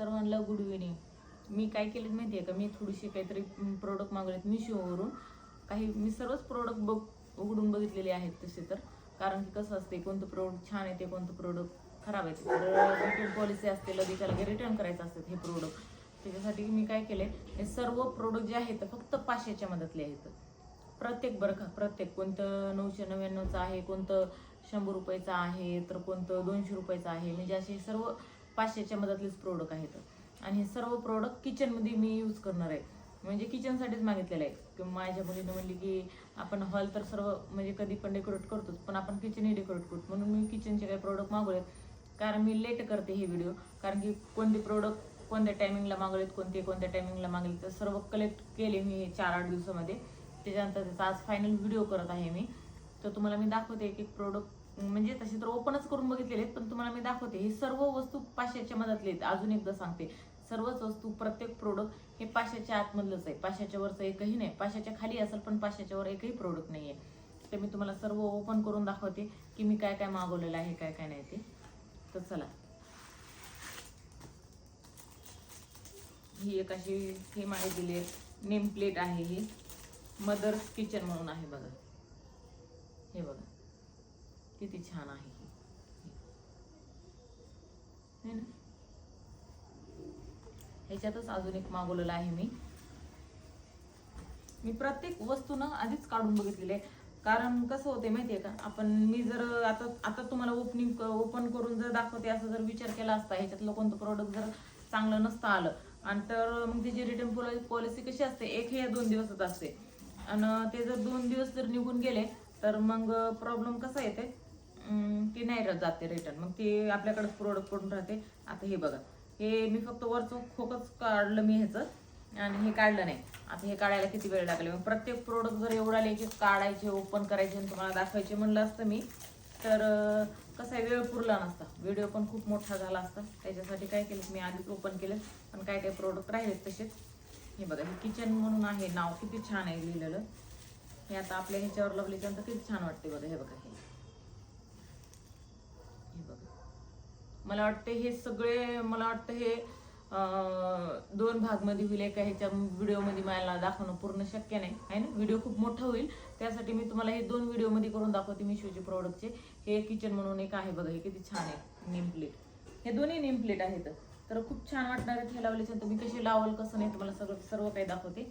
सर्वांना good evening. मी काय केलं माहिती आहे का, मी थोडीशी काहीतरी प्रोडक्ट मागवलेत मिशोवरून. मी सर्वच प्रोडक्ट उघडून बघितलेले आहेत तसे तर, कारण की कसं असते कोणतं प्रोडक्ट छान आहे ते कोणतं प्रोडक्ट खराब आहे तर रिटर्न पॉलिसी असते, लगेच त्याला रिटर्न करायचं असतं हे प्रोडक्ट. त्याच्यासाठी मी काय केले, हे सर्व प्रोडक्ट जे आहेत फक्त 500च्या मधातले आहेत. प्रत्येक बरं का, प्रत्येक कोणतं 999चं आहे, कोणतं 100 रुपयाचं आहे, तर कोणतं 200 रुपयाचं आहे. म्हणजे असे सर्व 500च्या मधातलेच प्रोडक्ट आहेत. आणि हे सर्व प्रोडक्ट किचनमध्ये मी यूज करणार आहे, म्हणजे किचनसाठीच मागितलेलं आहे. की माझ्या मुलीनं म्हणली की आपण हॉल तर सर्व म्हणजे कधी पण डेकोरेट करतोच, पण आपण किचनही डेकोरेट करतो, म्हणून मी किचनचे काही प्रोडक्ट मागवलेत. कारण मी लेट करते हे व्हिडिओ, कारण की कोणते प्रोडक्ट कोणत्या टायमिंगला मागवलेत, कोणत्या टायमिंगला मागवलेत, तर सर्व कलेक्ट केले मी 4-8 दिवसामध्ये. त्याच्यानंतर त्याचा आज फायनल व्हिडिओ करत आहे मी. तर तुम्हाला मी दाखवते एक एक प्रोडक्ट, म्हणजे तसे तर ओपनच करून बघितलेले आहेत, पण तुम्हाला मी दाखवते. ही सर्व वस्तू 500च्या मधातले आहेत. अजून एकदा सांगते, सर्वच वस्तू प्रत्येक प्रोडक्ट हे 500च्या आतमधलंच आहे. 500च्या वरचं एकही नाही. 500च्या खाली असेल पण 500च्या वर एकही प्रोडक्ट नाही आहे. ते मी तुम्हाला सर्व ओपन करून दाखवते की मी काय काय मागवलेलं आहे, काय काय नाही ते. तर चला, ही एक अशी हे मागे दिली नेम प्लेट आहे. ही मदर्स किचन म्हणून आहे बघा. हे बघा किती छान आहे हे ना. ह्याच्यातच अजून एक मागवलेलं आहे मी प्रत्येक वस्तू ना आधीच काढून बघितलेली आहे. कारण कसं होते माहितीये का, मी जर आता तुम्हाला ओपन करून जर दाखवते असं जर विचार केला असता, ह्याच्यातलं कोणतं प्रोडक्ट जर चांगलं नसतं आलं आणि तर मग त्याची रिटर्न पॉलिसी कशी असते, 1 या 2 दिवसच असते. आणि ते जर 2 दिवस जर निघून गेले तर मग प्रॉब्लेम कसा येते की नाही जाते रिटर्न, मग ते आपल्याकडे प्रोडक्ट पडून राहते. आता हे बघा, हे मी फक्त वरचं खोकच काढलं मी ह्याचं, आणि हे काढलं नाही. आता हे काढायला किती वेळ लागले. मग प्रत्येक प्रोडक्ट जर एवढा की काढायचे, ओपन करायचे आणि तुम्हाला दाखवायचे म्हणलं असतं मी, तर कसं आहे वेळ पुरला नसता, व्हिडिओ पण खूप मोठा झाला असता. त्याच्यासाठी काय केलं मी, आधीच ओपन केलं, पण काय काय प्रोडक्ट राहिलेत तसेच. हे बघा, हे किचन म्हणून आहे, नाव किती छान आहे लिहिलेलं. हे आता आपल्या ह्याच्यावर लावल्याच्यानंतर किती छान वाटते बघा. हे बघा, हे बघा, मला वाटतं हे सगळे, मला वाटतं हे 2 भागमध्ये होईल. एका ह्याच्या व्हिडिओमध्ये मला दाखवणं पूर्ण शक्य नाही आहे ना, व्हिडिओ खूप मोठा होईल. त्यासाठी मी तुम्हाला हे 2 व्हिडिओमध्ये करून दाखवते मिशोचे प्रोडक्टचे. हे किचन म्हणून एक आहे बघा, हे किती छान आहे नेम प्लेट. हे दोन्ही नेम प्लेट आहेत, तर खूप छान वाटणार आहेत. हे लावल्याच्यानंतर मी कशी लावल कसं नाही तुम्हाला सर्व काही दाखवते.